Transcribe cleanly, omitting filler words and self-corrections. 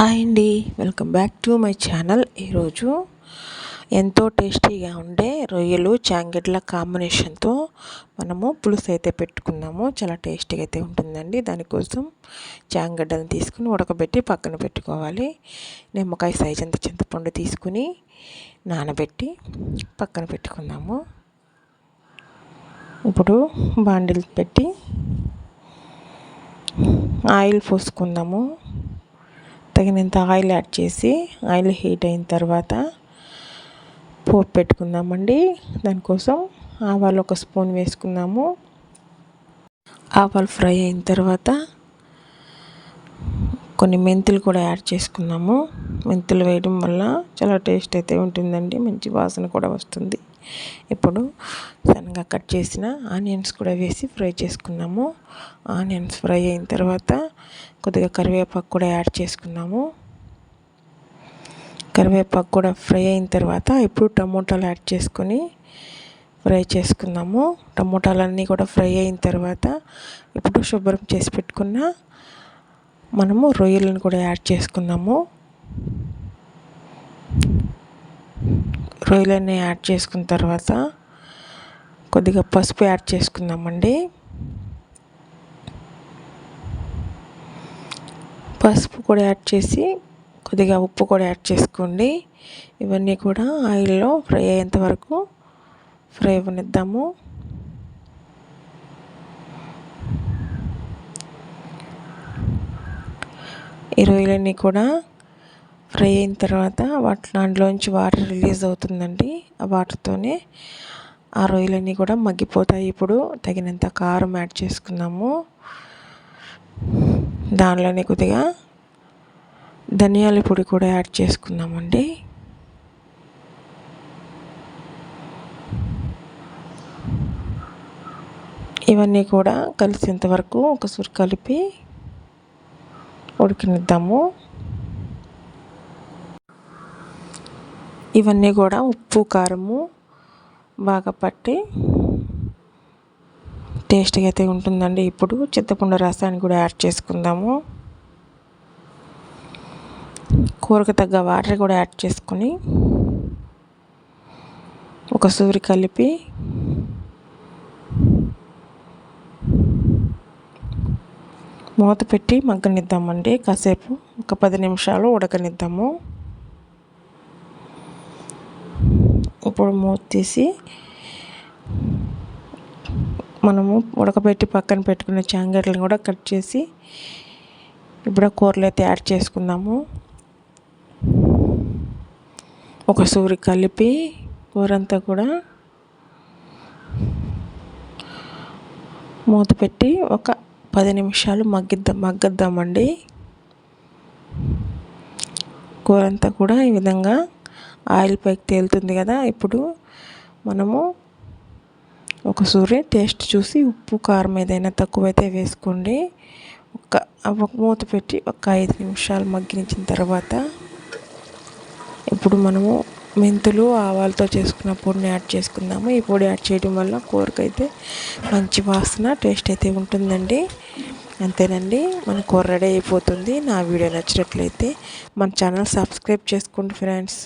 Hi అండి, welcome back to my channel. ఈరోజు ఎంతో టేస్టీగా ఉండే రొయ్యలు చాంగడ్ల కాంబినేషన్తో మనము పులుసు అయితే పెట్టుకున్నాము. చాలా టేస్టీగా అయితే ఉంటుందండి. దానికోసం చాంగడ్డలను తీసుకుని ఉడకబెట్టి పక్కన పెట్టుకోవాలి. నిమ్మకాయ సైజ్ అంత చింతపండు తీసుకుని నానబెట్టి పక్కన పెట్టుకుందాము. ఇప్పుడు బాండిల్ పెట్టి ఆయిల్ పోసుకుందాము. తగినంత ఆయిల్ యాడ్ చేసి ఆయిల్ హీట్ అయిన తర్వాత పోపు పెట్టుకుందామండి. దానికోసం ఆవాలు 1 స్పూన్ వేసుకుందాము. ఆవాలు ఫ్రై అయిన తర్వాత కొన్ని మెంతులు కూడా యాడ్ చేసుకున్నాము. మెంతులు వేయడం వల్ల చాలా టేస్ట్ అయితే ఉంటుందండి, మంచి వాసన కూడా వస్తుంది. ఇప్పుడు సన్నగా కట్ చేసిన ఆనియన్స్ కూడా వేసి ఫ్రై చేసుకున్నాము. ఆనియన్స్ ఫ్రై అయిన తర్వాత కొద్దిగా కరివేపాకు కూడా యాడ్ చేసుకున్నాము. కరివేపాకు కూడా ఫ్రై అయిన తర్వాత ఇప్పుడు టమోటాలు యాడ్ చేసుకొని ఫ్రై చేసుకున్నాము. టమోటాలన్నీ కూడా ఫ్రై అయిన తర్వాత ఇప్పుడు శుభ్రం చేసి పెట్టుకున్న మనము రొయ్యలను కూడా యాడ్ చేసుకున్నాము. రొయ్యలన్నీ యాడ్ చేసుకున్న తర్వాత కొద్దిగా పసుపు యాడ్ చేసుకుందామండి. పసుపు కూడా యాడ్ చేసి కొద్దిగా ఉప్పు కూడా యాడ్ చేసుకోండి. ఇవన్నీ కూడా ఆయిల్లో ఫ్రై అయ్యేంత వరకు ఫ్రై అవ్వనిద్దాము. ఈ రొయ్యలన్నీ కూడా ఫ్రై అయిన తర్వాత దాంట్లోంచి వాటర్ రిలీజ్ అవుతుందండి. ఆ వాటర్తోనే ఆ రొయ్యలన్నీ కూడా మగ్గిపోతాయి. ఇప్పుడు తగినంత కారం యాడ్ చేసుకున్నాము. దానిలోనే కొద్దిగా ధనియాల పొడి కూడా యాడ్ చేసుకున్నామండి. ఇవన్నీ కూడా కలిసేంత వరకు ఒకసారి కలిపి ఉడికినిద్దాము. ఇవన్నీ కూడా ఉప్పు కారము బాగా పట్టి టేస్ట్గా అయితే ఉంటుందండి. ఇప్పుడు చింతపండు రసాన్ని కూడా యాడ్ చేసుకుందాము. కూరకు తగ్గ వాటర్ కూడా యాడ్ చేసుకొని ఒకసారి కలిపి మూత పెట్టి మగ్గనిద్దామండి. కాసేపు ఒక 10 నిమిషాలు ఉడకనిద్దాము. ఇప్పుడు మూత తీసి మనము ఉడకబెట్టి పక్కన పెట్టుకున్న చాంగడ్లను కూడా కట్ చేసి ఇప్పుడు కూరలు అయితే యాడ్ చేసుకుందాము. ఒకసారి కలిపి కూరంతా కూడా మూత పెట్టి ఒక 10 నిమిషాలు మగ్గద్దామండి. కూరంతా కూడా ఈ విధంగా ఆయిల్ పైకి తేలుతుంది కదా. ఇప్పుడు మనము ఒకసారి టేస్ట్ చూసి ఉప్పు కారం ఏదైనా తక్కువైతే వేసుకోండి. మూత పెట్టి ఒక 5 నిమిషాలు మగ్గించిన తర్వాత ఇప్పుడు మనము మెంతులు ఆవాలతో చేసుకున్న పొడిని యాడ్ చేసుకుందాము. ఈ పొడి యాడ్ చేయడం వల్ల కూరకైతే మంచి వాసన టేస్ట్ అయితే ఉంటుందండి. అంతేనండి, మన కూర రెడీ అయిపోతుంది. నా వీడియో నచ్చినట్లయితే మన ఛానల్ సబ్స్క్రైబ్ చేసుకోండి ఫ్రెండ్స్.